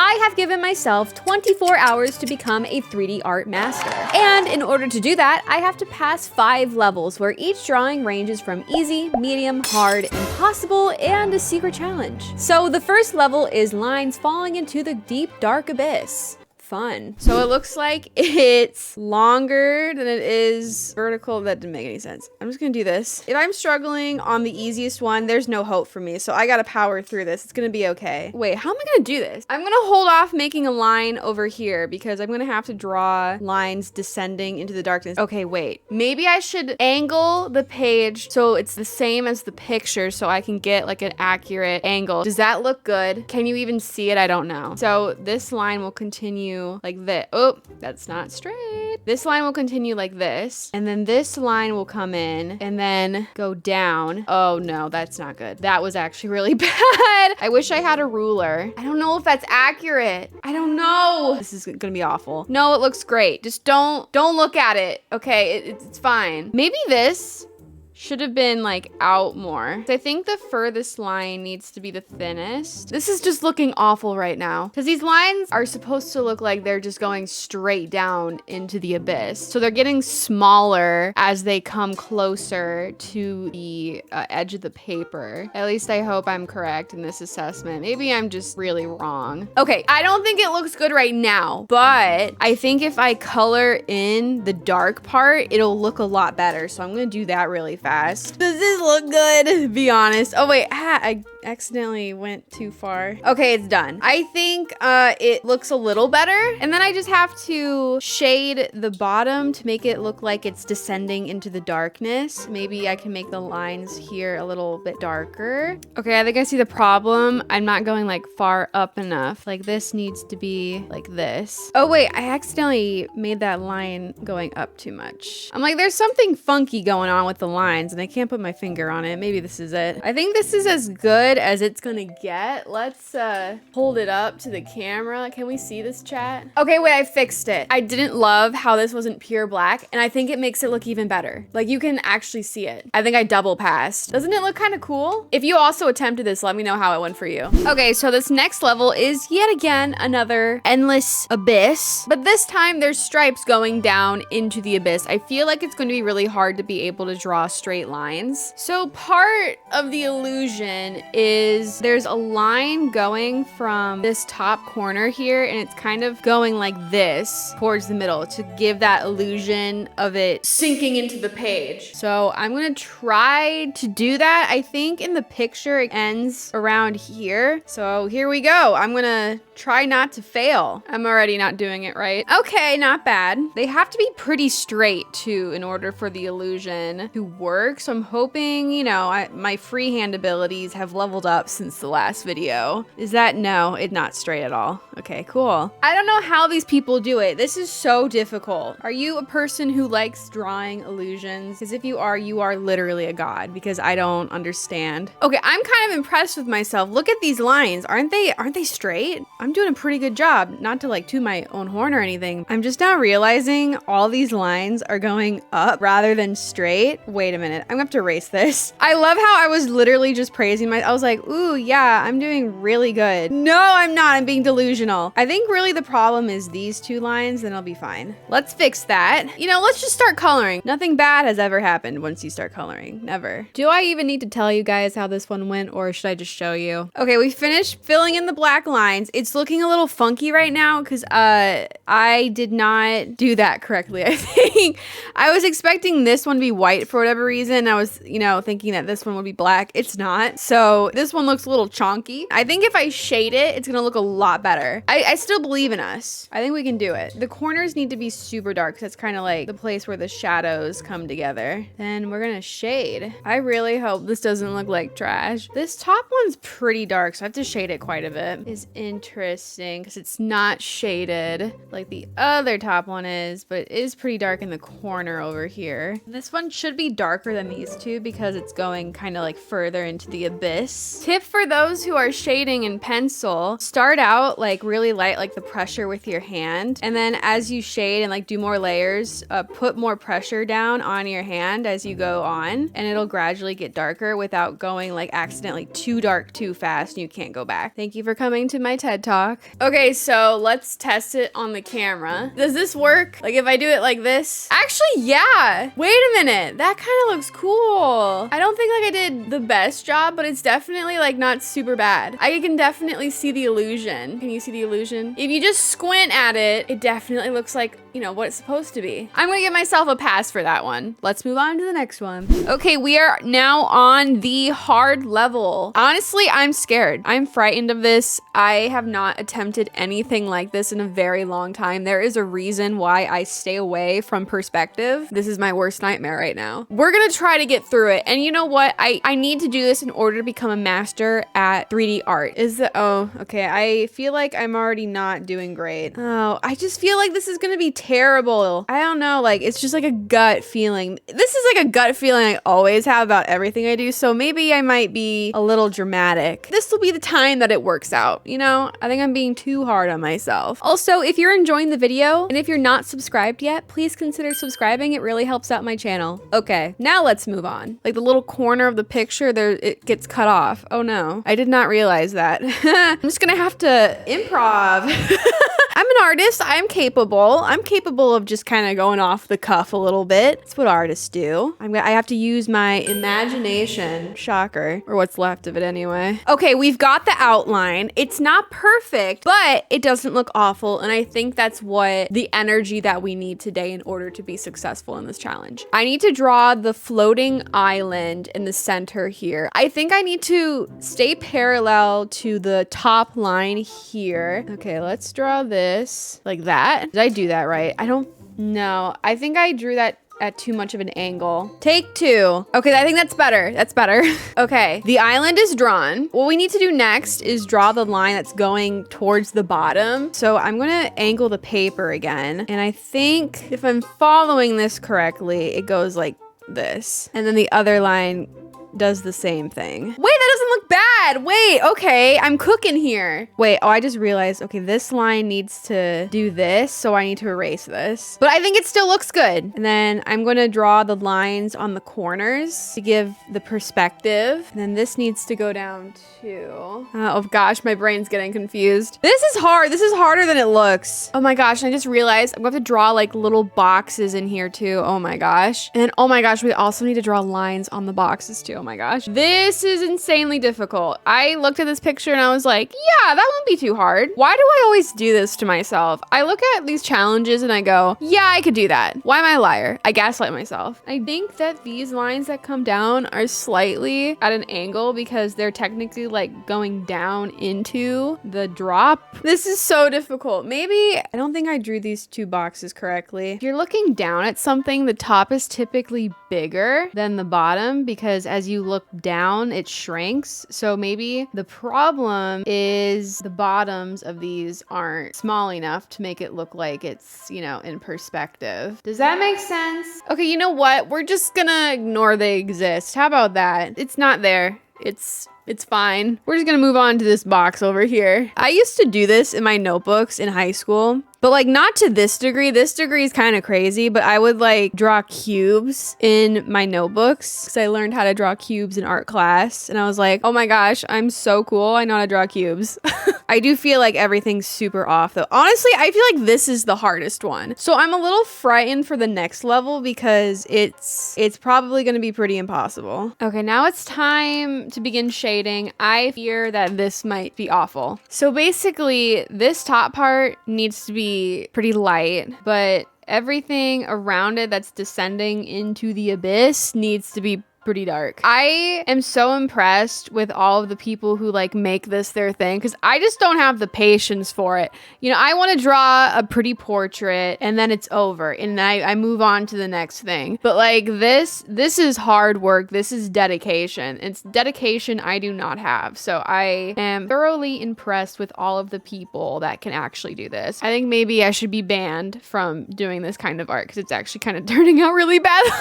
I have given myself 24 hours to become a 3D art master. And in order to do that, I have to pass 5 levels where each drawing ranges from easy, medium, hard, impossible, and a secret challenge. So the first level is lines falling into the deep, dark abyss. Fun. So it looks like it's longer than it is vertical. That didn't make any sense. I'm just gonna do this. If I'm struggling on the easiest one, there's no hope for me. So I gotta power through this. It's gonna be okay. Wait, how am I gonna do this? I'm gonna hold off making a line over here because I'm gonna have to draw lines descending into the darkness. Okay, wait. Maybe I should angle the page so it's the same as the picture so I can get like an accurate angle. Does that look good? Can you even see it? I don't know. So this line will continue like this. Oh, that's not straight. This line will continue like this, and then this line will come in and then go down. Oh no, that's not good. That was actually really bad. I wish I had a ruler. I don't know if that's accurate. I don't know. This is gonna be awful. No, it looks great. Just don't look at it. Okay, it's fine. Maybe this should have been like out more. I think the furthest line needs to be the thinnest. This is just looking awful right now because these lines are supposed to look like they're just going straight down into the abyss. So they're getting smaller as they come closer to the edge of the paper. At least I hope I'm correct in this assessment. Maybe I'm just really wrong. Okay, I don't think it looks good right now, but I think if I color in the dark part, it'll look a lot better. So I'm gonna do that really fast. Does this look good? Be honest. Oh wait, I accidentally went too far. Okay, it's done. I think it looks a little better. And then I just have to shade the bottom to make it look like it's descending into the darkness. Maybe I can make the lines here a little bit darker. Okay, I think I see the problem. I'm not going like far up enough. Like this needs to be like this. Oh wait, I accidentally made that line going up too much. I'm like, there's something funky going on with the lines and I can't put my finger on it. Maybe this is it. I think this is as good as it's gonna get. Let's hold it up to the camera. Can we see this, chat? Okay, wait, I fixed it. I didn't love how this wasn't pure black, and I think it makes it look even better. Like you can actually see it. I think I double passed. Doesn't it look kind of cool? If you also attempted this, let me know how it went for you. Okay, so this next level is yet again another endless abyss, but this time there's stripes going down into the abyss. I feel like it's going to be really hard to be able to draw straight lines. So part of the illusion is there's a line going from this top corner here and it's kind of going like this towards the middle to give that illusion of it sinking into the page. So I'm gonna try to do that. I think in the picture it ends around here. So here we go. I'm gonna try not to fail. I'm already not doing it right. Okay, not bad. They have to be pretty straight too in order for the illusion to work. So I'm hoping, you know, my freehand abilities have leveled up since the last video. Is that no, it's not straight at all. Okay, cool. I don't know how these people do it. This is so difficult. Are you a person who likes drawing illusions? Because if you are literally a god because I don't understand. Okay, I'm kind of impressed with myself. Look at these lines. Aren't they straight? I'm doing a pretty good job. Not to like toot my own horn or anything. I'm just now realizing all these lines are going up rather than straight. Wait a minute. I'm gonna have to erase this. I love how I was literally just praising I was like, ooh, yeah, I'm doing really good. No, I'm not. I'm being delusional. I think really the problem is these two lines, then I'll be fine. Let's fix that. You know, let's just start coloring. Nothing bad has ever happened once you start coloring. Never. Do I even need to tell you guys how this one went or should I just show you? Okay, we finished filling in the black lines. It's looking a little funky right now because I did not do that correctly, I think. I was expecting this one to be white for whatever reason. I was, you know, thinking that this one would be black. It's not. So this one looks a little chonky. I think if I shade it, it's gonna look a lot better. I still believe in us. I think we can do it. The corners need to be super dark because that's kind of like the place where the shadows come together. Then we're gonna shade. I really hope this doesn't look like trash. This top one's pretty dark, so I have to shade it quite a bit. It's interesting because it's not shaded like the other top one is, but it is pretty dark in the corner over here. This one should be darker than these two because it's going kind of like further into the abyss. this. Tip for those who are shading in pencil, start out like really light, like the pressure with your hand. And then as you shade and like do more layers, put more pressure down on your hand as you go on, and it'll gradually get darker without going like accidentally too dark too fast and you can't go back. Thank you for coming to my TED Talk. Okay, so let's test it on the camera. Does this work? Like if I do it like this? Actually, yeah. Wait a minute. That kind of looks cool. I don't think like I did the best job, but it's definitely like not super bad. I can definitely see the illusion. Can you see the illusion? If you just squint at it, it definitely looks like, you know, what it's supposed to be. I'm gonna give myself a pass for that one. Let's move on to the next one. Okay, we are now on the hard level. Honestly, I'm scared. I'm frightened of this. I have not attempted anything like this in a very long time. There is a reason why I stay away from perspective. This is my worst nightmare right now. We're gonna try to get through it. And you know what? I need to do this in order to become a master at 3D art. Oh, okay. I feel like I'm already not doing great. Oh, I just feel like this is gonna be terrible. I don't know, like it's just like a gut feeling. This is like a gut feeling I always have about everything I do, so maybe I might be a little dramatic. This will be the time that it works out, you know? I think I'm being too hard on myself. Also, if you're enjoying the video and if you're not subscribed yet, please consider subscribing. It really helps out my channel. Okay, now let's move on. Like the little corner of the picture there, it gets cut off. Oh no, I did not realize that. I'm just gonna have to improv. I'm an artist. I'm capable of just kind of going off the cuff a little bit. That's what artists do. I have to use my imagination. Shocker. Or what's left of it anyway. Okay, we've got the outline. It's not perfect, but it doesn't look awful. And I think that's what the energy that we need today in order to be successful in this challenge. I need to draw the floating island in the center here. I think I need to stay parallel to the top line here. Okay, let's draw this like that. Did I do that right? I don't know. I think I drew that at too much of an angle. Take two. Okay, I think that's better. That's better. Okay, the island is drawn. What we need to do next is draw the line that's going towards the bottom. So I'm gonna angle the paper again. And I think if I'm following this correctly, it goes like this. And then the other line does the same thing. Wait, that doesn't look bad. Wait, okay, I'm cooking here. Wait, oh, I just realized, okay, this line needs to do this, so I need to erase this. But I think it still looks good. And then I'm gonna draw the lines on the corners to give the perspective. And then this needs to go down too. Oh gosh, my brain's getting confused. This is hard. This is harder than it looks. Oh my gosh, I just realized I'm gonna have to draw like little boxes in here too. Oh my gosh. And then, oh my gosh, we also need to draw lines on the boxes too. Oh my gosh. This is insanely difficult. I looked at this picture and I was like, yeah, that won't be too hard. Why do I always do this to myself? I look at these challenges and I go, yeah, I could do that. Why am I a liar? I gaslight myself. I think that these lines that come down are slightly at an angle because they're technically like going down into the drop. This is so difficult. Maybe, I don't think I drew these two boxes correctly. If you're looking down at something, the top is typically bigger than the bottom because as you look down, it shrinks. So maybe the problem is the bottoms of these aren't small enough to make it look like it's, you know, in perspective. Does that make sense? Okay, you know what? We're just gonna ignore they exist. How about that? It's not there. It's fine. We're just gonna move on to this box over here. I used to do this in my notebooks in high school, but like not to this degree. This degree is kind of crazy, but I would like draw cubes in my notebooks because I learned how to draw cubes in art class. And I was like, oh my gosh, I'm so cool. I know how to draw cubes. I do feel like everything's super off though. Honestly, I feel like this is the hardest one. So I'm a little frightened for the next level because it's probably gonna be pretty impossible. Okay, now it's time to begin shading. I fear that this might be awful. So basically, this top part needs to be pretty light, but everything around it that's descending into the abyss needs to be pretty dark. I am so impressed with all of the people who like make this their thing because I just don't have the patience for it. You know, I want to draw a pretty portrait and then it's over and I move on to the next thing. But like this is hard work. This is dedication. It's dedication I do not have. So I am thoroughly impressed with all of the people that can actually do this. I think maybe I should be banned from doing this kind of art because it's actually kind of turning out really badly.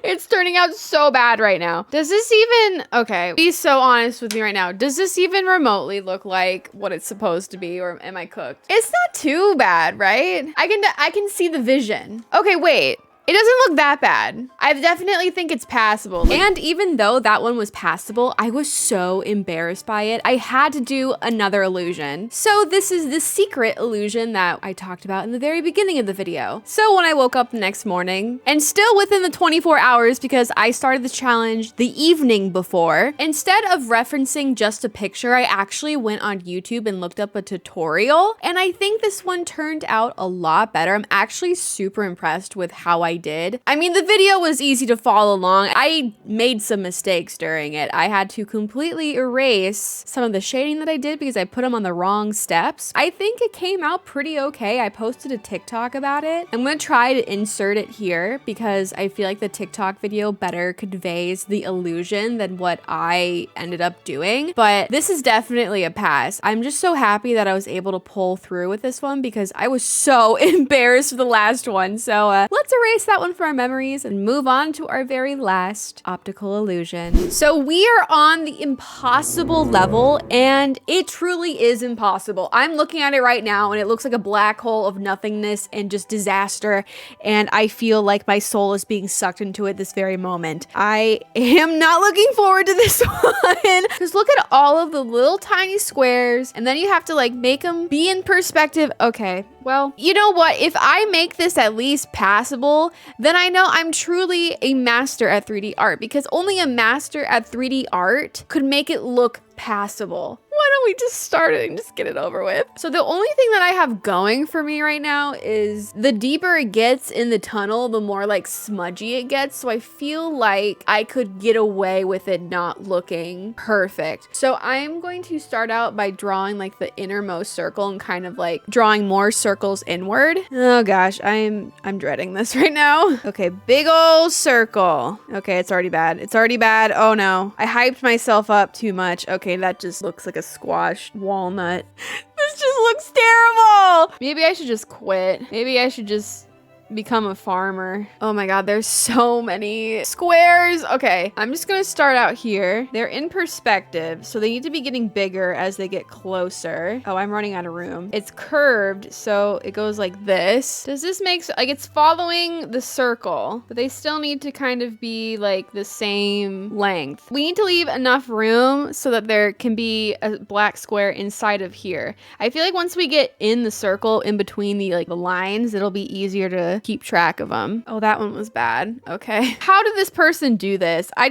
It's turning out so bad right now. Does this even, okay, be so honest with me right now. Does this even remotely look like what it's supposed to be, or am I cooked? It's not too bad, right? I can see the vision. Okay, wait. It doesn't look that bad. I definitely think it's passable. And even though that one was passable, I was so embarrassed by it. I had to do another illusion. So this is the secret illusion that I talked about in the very beginning of the video. So when I woke up the next morning, and still within the 24 hours because I started the challenge the evening before, instead of referencing just a picture, I actually went on YouTube and looked up a tutorial. And I think this one turned out a lot better. I'm actually super impressed with how I did. I mean, the video was easy to follow along. I made some mistakes during it. I had to completely erase some of the shading that I did because I put them on the wrong steps. I think it came out pretty okay. I posted a TikTok about it. I'm gonna try to insert it here because I feel like the TikTok video better conveys the illusion than what I ended up doing. But this is definitely a pass. I'm just so happy that I was able to pull through with this one because I was so embarrassed for the last one. So let's erase that one from our memories and move on to our very last optical illusion. So we are on the impossible level, and it truly is impossible. I'm looking at it right now and it looks like a black hole of nothingness and just disaster, and I feel like my soul is being sucked into it this very moment. I am not looking forward to this one because look at all of the little tiny squares, and then you have to like make them be in perspective. Okay, well, you know what? If I make this at least passable, then I know I'm truly a master at 3D art, because only a master at 3D art could make it look passable. Why don't we just start it and just get it over with? So the only thing that I have going for me right now is the deeper it gets in the tunnel, the more like smudgy it gets. So I feel like I could get away with it not looking perfect. So I'm going to start out by drawing like the innermost circle and kind of like drawing more circles inward. Oh gosh, I'm dreading this right now. Okay, big old circle. Okay, it's already bad. It's already bad. Oh no, I hyped myself up too much. Okay, that just looks like a squashed walnut. This just looks terrible. Maybe I should just quit. Maybe I should just become a farmer. Oh my god, there's so many squares. Okay, I'm just gonna start out here. They're in perspective, so they need to be getting bigger as they get closer. Oh, I'm running out of room. It's curved, so it goes like this. Does this make like it's following the circle, but they still need to kind of be like the same length. We need to leave enough room so that there can be a black square inside of here. I feel like once we get in the circle in between the like the lines, it'll be easier to keep track of them. Oh, that one was bad. Okay. How did this person do this? I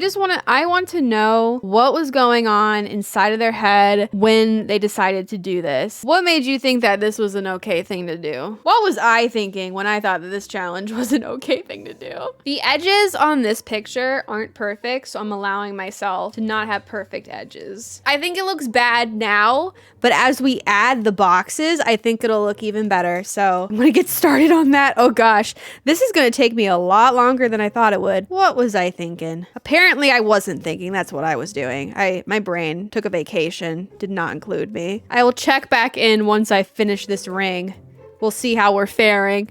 want to know what was going on inside of their head when they decided to do this. What made you think that this was an okay thing to do? What was I thinking when I thought that this challenge was an okay thing to do? The edges on this picture aren't perfect, so I'm allowing myself to not have perfect edges. I think it looks bad now, but as we add the boxes, I think it'll look even better. So I'm gonna get started on that. Oh gosh, this is gonna take me a lot longer than I thought it would. What was I thinking? Apparently I wasn't thinking. That's what I was doing. My brain took a vacation, did not include me. I will check back in once I finish this ring. We'll see how we're faring.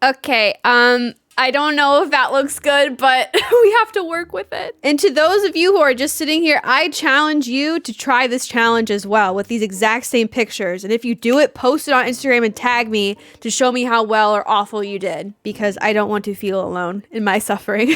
Okay, I don't know if that looks good, but we have to work with it. And to those of you who are just sitting here, I challenge you to try this challenge as well with these exact same pictures. And if you do it, post it on Instagram and tag me to show me how well or awful you did, because I don't want to feel alone in my suffering.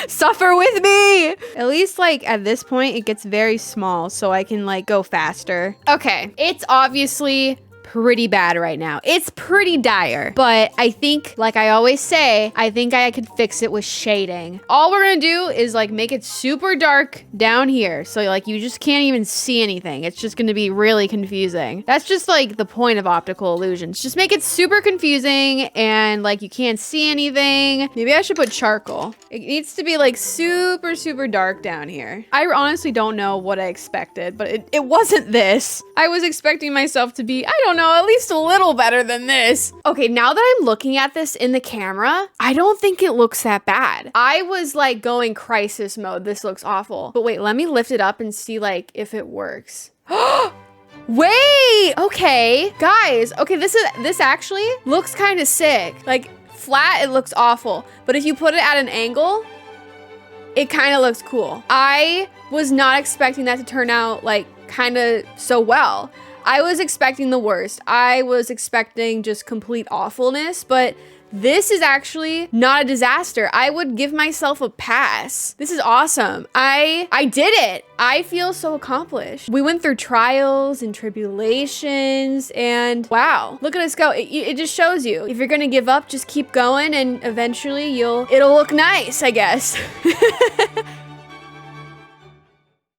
Suffer with me! At least like at this point, it gets very small so I can like go faster. Okay, it's obviously pretty bad right now. It's pretty dire, but I think, like I always say, I think I could fix it with shading. All we're gonna do is like make it super dark down here, so like you just can't even see anything. It's just gonna be really confusing. That's just like the point of optical illusions. Just make it super confusing and like you can't see anything. Maybe I should put charcoal. It needs to be like super, super dark down here. I honestly don't know what I expected, but it wasn't this. I was expecting myself to be, I don't know, at least a little better than this. Okay, now that I'm looking at this in the camera, I don't think it looks that bad. I was like going crisis mode. This looks awful. But wait, let me lift it up and see like if it works. Wait, okay, guys. Okay, this actually looks kind of sick. Like Flat, it looks awful. But if you put it at an angle, it kind of looks cool. I was not expecting that to turn out like kind of so well. I was expecting the worst. I was expecting just complete awfulness, but this is actually not a disaster. I would give myself a pass. This is awesome. I did it. I feel so accomplished. We went through trials and tribulations and wow, look at us go. It just shows you if you're gonna give up, just keep going and eventually it'll look nice, I guess.